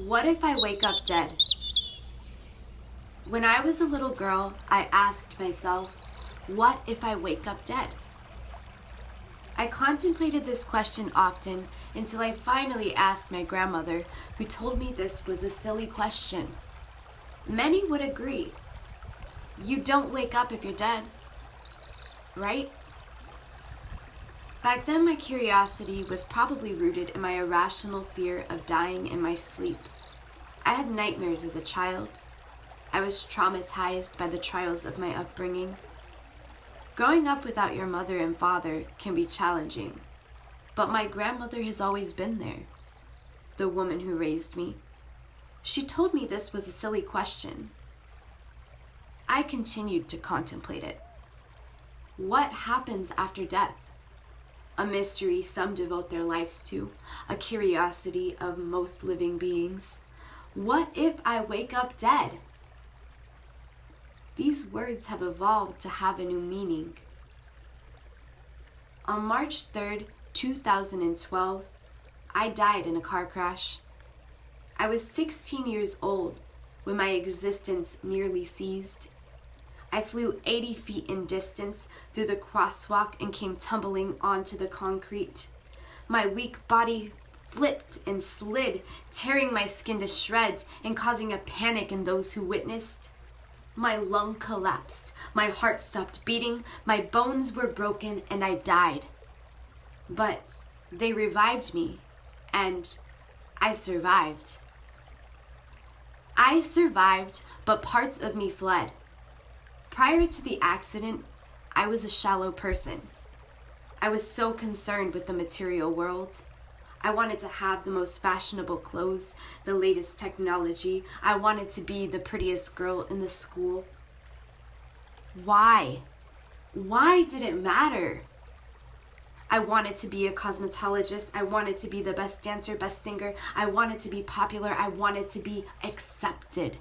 What if I wake up dead? When I was a little girl, I asked myself, what if I wake up dead? I contemplated this question often until I finally asked my grandmother, who told me this was a silly question. Many would agree. You don't wake up if you're dead, right? Back then, my curiosity was probably rooted in my irrational fear of dying in my sleep. I had nightmares as a child. I was traumatized by the trials of my upbringing. Growing up without your mother and father can be challenging, but my grandmother has always been there, the woman who raised me. She told me this was a silly question. I continued to contemplate it. What happens after death? A mystery some devote their lives to, a curiosity of most living beings. What if I wake up dead? These words have evolved to have a new meaning. On March 3rd, 2012, I died in a car crash. I was 16 years old when my existence nearly ceased. I flew 80 feet in distance through the crosswalk and came tumbling onto the concrete. My weak body flipped and slid, tearing my skin to shreds and causing a panic in those who witnessed. My lung collapsed, my heart stopped beating, my bones were broken, and I died. But they revived me, and I survived. I survived, but parts of me fled. Prior to the accident, I was a shallow person. I was so concerned with the material world. I wanted to have the most fashionable clothes, the latest technology. I wanted to be the prettiest girl in the school. Why? Why did it matter? I wanted to be a cosmetologist. I wanted to be the best dancer, best singer. I wanted to be popular. I wanted to be accepted.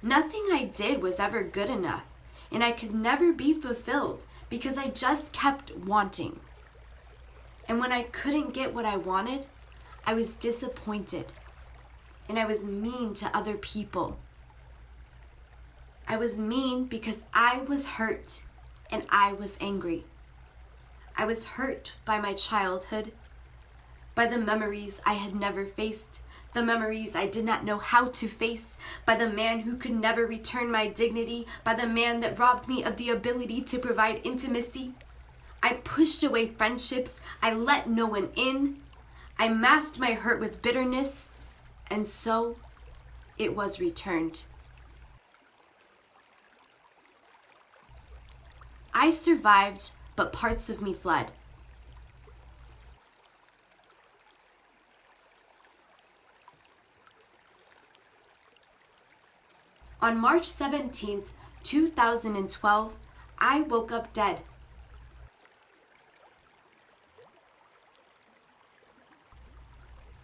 Nothing I did was ever good enough, and I could never be fulfilled because I just kept wanting. And when I couldn't get what I wanted, I was disappointed, and I was mean to other people. I was mean because I was hurt and I was angry. I was hurt by my childhood, by the memories I had never faced, the memories I did not know how to face, by the man who could never return my dignity, by the man that robbed me of the ability to provide intimacy. I pushed away friendships, I let no one in, I masked my hurt with bitterness, and so it was returned. I survived, but parts of me fled. On March 17th, 2012, I woke up dead.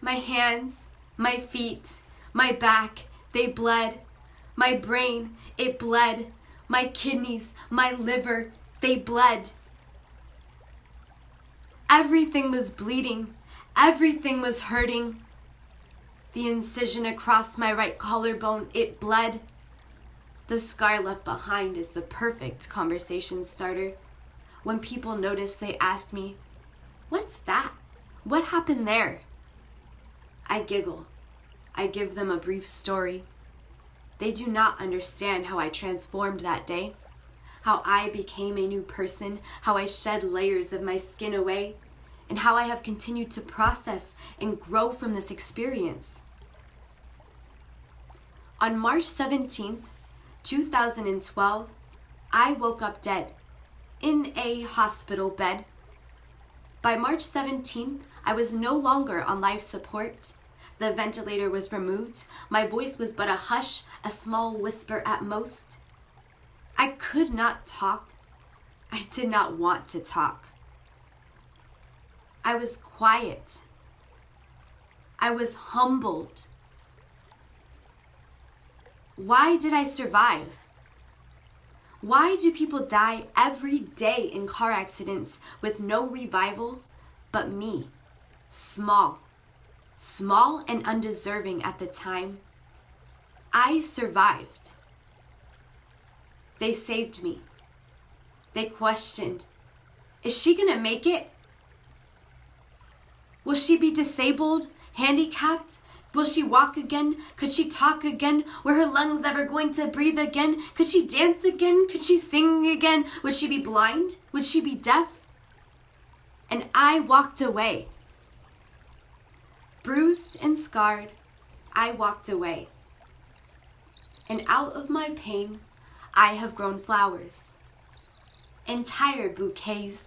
My hands, my feet, my back, they bled. My brain, it bled. My kidneys, my liver, they bled. Everything was bleeding. Everything was hurting. The incision across my right collarbone, it bled. The scar left behind is the perfect conversation starter. When people notice, they ask me, "What's that? What happened there?" I giggle. I give them a brief story. They do not understand how I transformed that day, how I became a new person, how I shed layers of my skin away, and how I have continued to process and grow from this experience. On March 17th, 2012, I woke up dead in a hospital bed. By March 17th, I was no longer on life support. The ventilator was removed. My voice was but a hush, a small whisper at most. I could not talk. I did not want to talk. I was quiet. I was humbled. Why did I survive? Why do people die every day in car accidents with no revival but me, small, small and undeserving at the time, I survived. They saved me. They questioned, is she gonna make it? Will she be disabled, handicapped? Will she walk again? Could she talk again? Were her lungs ever going to breathe again? Could she dance again? Could she sing again? Would she be blind? Would she be deaf? And I walked away. Bruised and scarred, I walked away. And out of my pain, I have grown flowers, entire bouquets